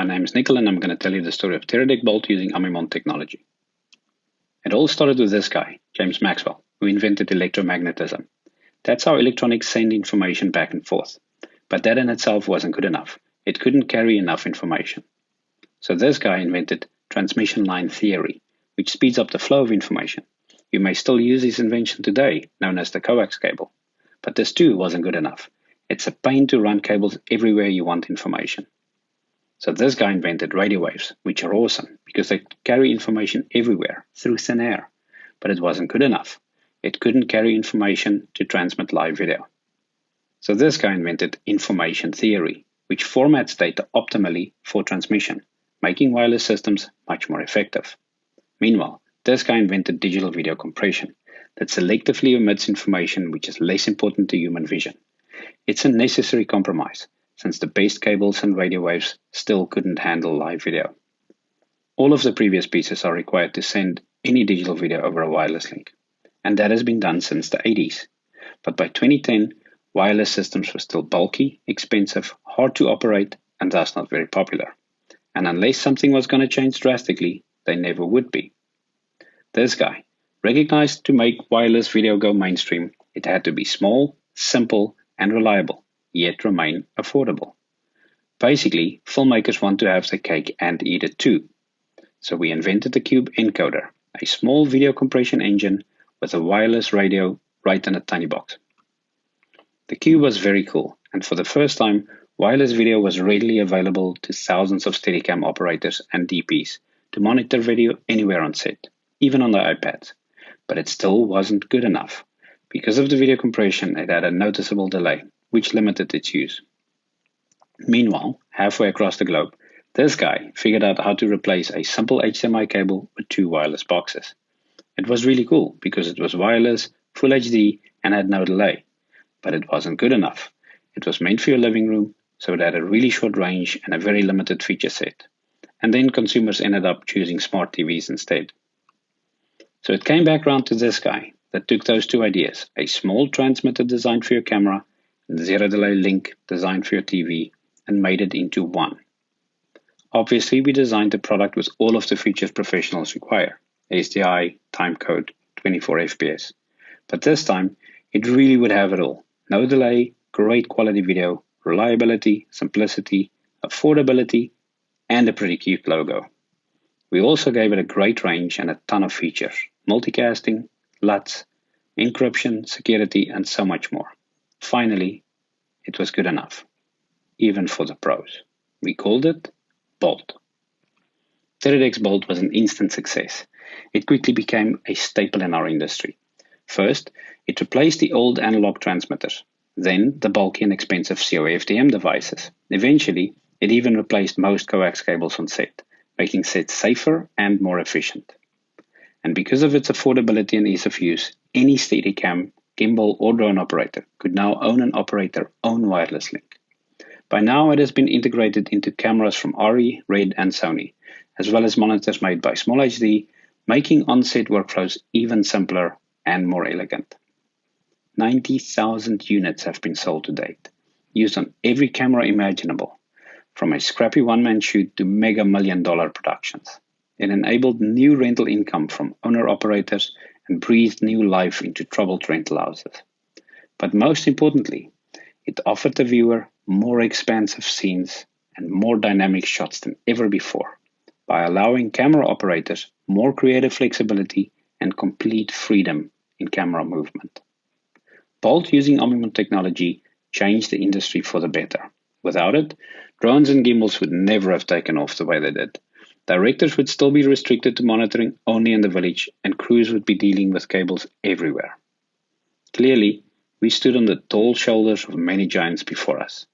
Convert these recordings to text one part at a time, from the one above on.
My name is Nicolaas and I'm going to tell you the story of Teradek Bolt using Amimon Technology. It all started with this guy, James Maxwell, who invented electromagnetism. That's how electronics send information back and forth. But that in itself wasn't good enough. It couldn't carry enough information. So this guy invented transmission line theory, which speeds up the flow of information. You may still use his invention today, known as the coax cable. But this too wasn't good enough. It's a pain to run cables everywhere you want information. So this guy invented radio waves, which are awesome because they carry information everywhere through thin air. But it wasn't good enough. It couldn't carry information to transmit live video. So this guy invented information theory, which formats data optimally for transmission, making wireless systems much more effective. Meanwhile, this guy invented digital video compression that selectively omits information which is less important to human vision. It's a necessary compromise, since the best cables and radio waves still couldn't handle live video. All of the previous pieces are required to send any digital video over a wireless link, and that has been done since the 80s. But by 2010, wireless systems were still bulky, expensive, hard to operate, and thus not very popular. And unless something was going to change drastically, they never would be. This guy recognized to make wireless video go mainstream, it had to be small, simple, and reliable, yet remain affordable. Basically, filmmakers want to have the cake and eat it too. So we invented the Cube encoder, a small video compression engine with a wireless radio right in a tiny box. The Cube was very cool, and for the first time, wireless video was readily available to thousands of Steadicam operators and DPs to monitor video anywhere on set, even on their iPads. But it still wasn't good enough. Because of the video compression, it had a noticeable delay, which limited its use. Meanwhile, halfway across the globe, this guy figured out how to replace a simple HDMI cable with two wireless boxes. It was really cool because it was wireless, full HD, and had no delay. But it wasn't good enough. It was meant for your living room, so it had a really short range and a very limited feature set. And then consumers ended up choosing smart TVs instead. So it came back round to this guy that took those two ideas, a small transmitter designed for your camera and zero delay link designed for your TV, and made it into one. Obviously, we designed the product with all of the features professionals require, SDI, timecode, 24 FPS. But this time, it really would have it all. No delay, great quality video, reliability, simplicity, affordability, and a pretty cute logo. We also gave it a great range and a ton of features, multicasting, LUTs, encryption, security, and so much more. Finally, it was good enough, even for the pros. We called it Bolt. Teradek's Bolt was an instant success. It quickly became a staple in our industry. First, it replaced the old analog transmitters, then the bulky and expensive COFDM devices. Eventually, it even replaced most coax cables on set, making sets safer and more efficient. And because of its affordability and ease of use, any Steadicam, gimbal, or drone operator could now own and operate their own wireless link. By now, it has been integrated into cameras from RE, Red, and Sony, as well as monitors made by Small HD, making on-set workflows even simpler and more elegant. 90,000 units have been sold to date, used on every camera imaginable, from a scrappy one-man shoot to mega million-dollar productions. It enabled new rental income from owner-operators and breathed new life into troubled rental houses. But most importantly, it offered the viewer more expansive scenes and more dynamic shots than ever before, by allowing camera operators more creative flexibility and complete freedom in camera movement. Bolt using Amimon Technology changed the industry for the better. Without it, drones and gimbals would never have taken off the way they did. Directors would still be restricted to monitoring only in the village, and crews would be dealing with cables everywhere. Clearly, we stood on the tall shoulders of many giants before us,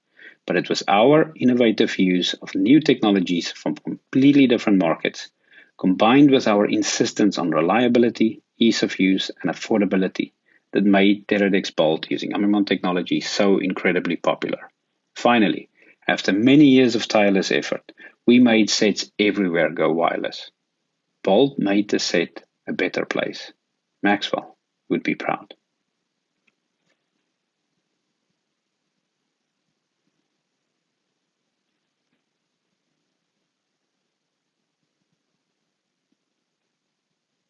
but it was our innovative use of new technologies from completely different markets, combined with our insistence on reliability, ease of use, and affordability, that made Teradek's Bolt using Amimon Technology so incredibly popular. Finally, after many years of tireless effort, we made sets everywhere go wireless. Bolt made the set a better place. Maxwell would be proud.